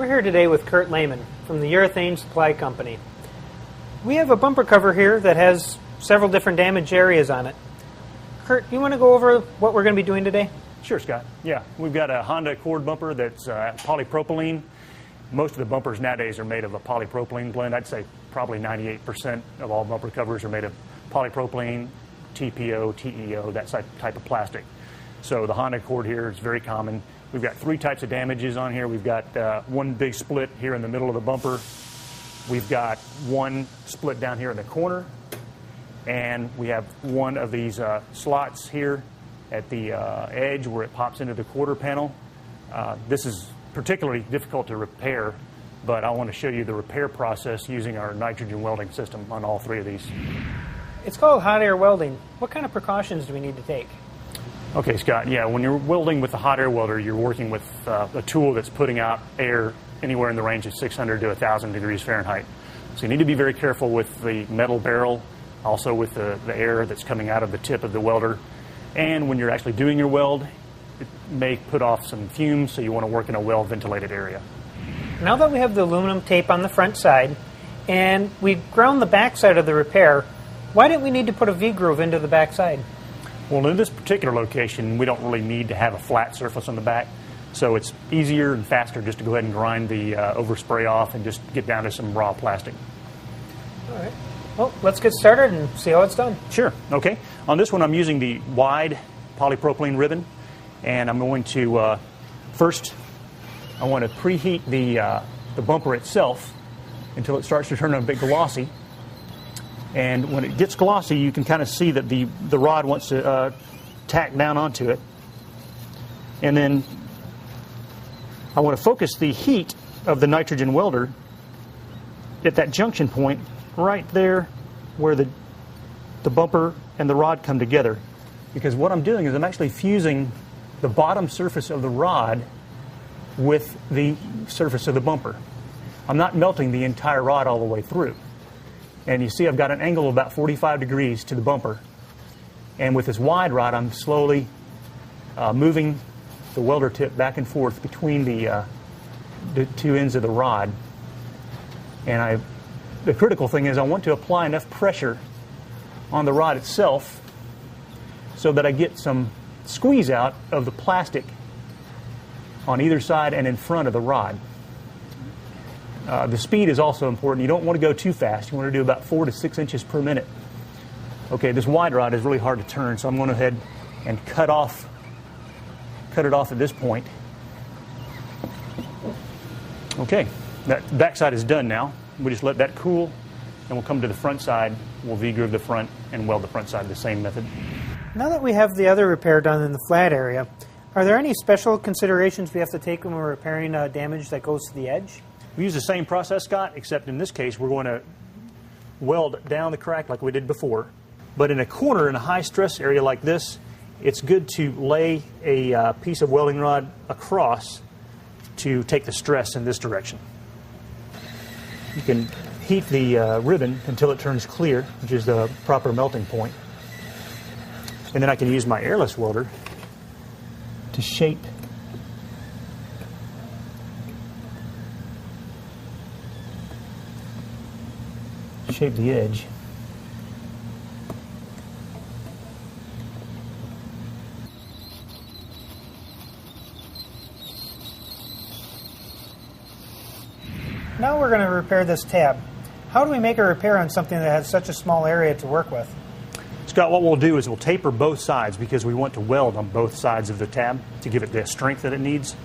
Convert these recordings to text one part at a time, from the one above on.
We're here today with Kurt Lehman from the Urethane Supply Company. We have a bumper cover here that has several different damage areas on it. Kurt, you want to go over what we're going to be doing today? Sure, Scott. Yeah, we've got a Honda Accord bumper that's polypropylene. Most of the bumpers nowadays are made of a polypropylene blend. I'd say probably 98% of all bumper covers are made of polypropylene, TPO, TEO, that type of plastic. So the Honda Accord here is very common. We've got three types of damages on here. We've got one big split here in the middle of the bumper. We've got one split down here in the corner. And we have one of these slots here at the edge where it pops into the quarter panel. This is particularly difficult to repair, but I want to show you the repair process using our nitrogen welding system on all three of these. It's called hot air welding. What kind of precautions do we need to take? Okay, Scott, yeah, when you're welding with a hot air welder, you're working with a tool that's putting out air anywhere in the range of 600 to 1,000 degrees Fahrenheit. So you need to be very careful with the metal barrel, also with the air that's coming out of the tip of the welder. And when you're actually doing your weld, it may put off some fumes, so you want to work in a well-ventilated area. Now that we have the aluminum tape on the front side, and we ground the back side of the repair, why didn't we need to put a V-groove into the back side? Well, in this particular location, we don't really need to have a flat surface on the back, so it's easier and faster just to go ahead and grind the overspray off and just get down to some raw plastic. All right. Well, let's get started and see how it's done. Sure. Okay. On this one, I'm using the wide polypropylene ribbon, and I'm going to first, I want to preheat the bumper itself until it starts to turn a bit glossy. And when it gets glossy, you can kind of see that the rod wants to tack down onto it. And then I want to focus the heat of the nitrogen welder at that junction point right there where the bumper and the rod come together. Because what I'm doing is I'm actually fusing the bottom surface of the rod with the surface of the bumper. I'm not melting the entire rod all the way through. And you see I've got an angle of about 45 degrees to the bumper. And with this wide rod, I'm slowly moving the welder tip back and forth between the two ends of the rod. And the critical thing is I want to apply enough pressure on the rod itself so that I get some squeeze out of the plastic on either side and in front of the rod. The speed is also important. You don't want to go too fast. You want to do about 4 to 6 inches per minute. Okay, this wide rod is really hard to turn, so I'm going to go ahead and cut it off at this point. Okay, that back side is done now. We just let that cool, and we'll come to the front side. We'll V-groove the front and weld the front side the same method. Now that we have the other repair done in the flat area, are there any special considerations we have to take when we're repairing damage that goes to the edge? We use the same process, Scott, except in this case we're going to weld down the crack like we did before. But in a corner, in a high-stress area like this, it's good to lay a piece of welding rod across to take the stress in this direction. You can heat the ribbon until it turns clear, which is the proper melting point. And then I can use my airless welder to shape the edge. Now we're going to repair this tab. How do we make a repair on something that has such a small area to work with? Scott, what we'll do is we'll taper both sides because we want to weld on both sides of the tab to give it the strength that it needs.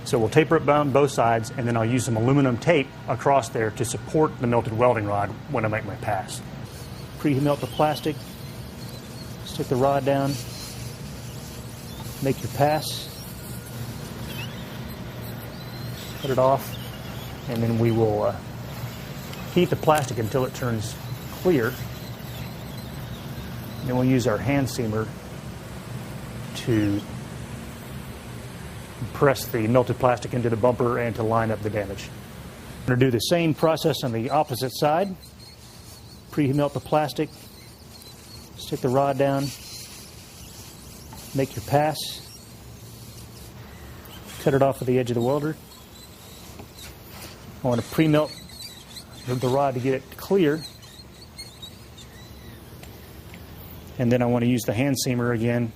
So we'll taper it on both sides, and then I'll use some aluminum tape across there to support the melted welding rod when I make my pass. Pre-melt the plastic, stick the rod down, make your pass, cut it off, and then we will heat the plastic until it turns clear. Then we'll use our hand seamer to press the melted plastic into the bumper and to line up the damage. I'm going to do the same process on the opposite side. Pre-melt the plastic, stick the rod down, make your pass, cut it off at the edge of the welder, I want to pre-melt the rod to get it clear. And then I want to use the hand seamer again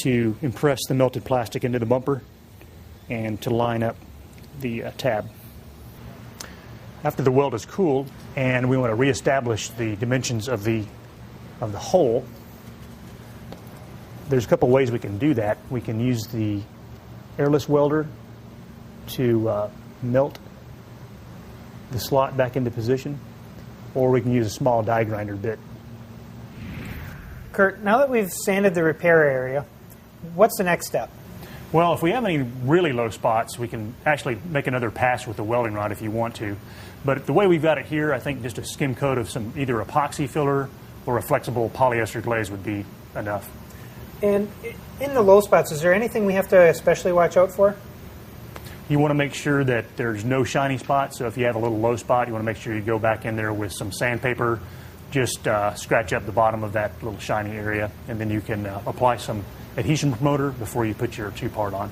to impress the melted plastic into the bumper and to line up the tab. After the weld is cooled and we want to reestablish the dimensions of the hole, there's a couple ways we can do that. We can use the airless welder to melt the slot back into position, or we can use a small die grinder bit. Kurt, now that we've sanded the repair area, what's the next step? Well, if we have any really low spots, we can actually make another pass with the welding rod if you want to. But the way we've got it here, I think just a skim coat of some either epoxy filler or a flexible polyester glaze would be enough. And in the low spots, is there anything we have to especially watch out for? You want to make sure that there's no shiny spots. So if you have a little low spot, you want to make sure you go back in there with some sandpaper, just scratch up the bottom of that little shiny area, and then you can apply some adhesion promoter before you put your two-part on.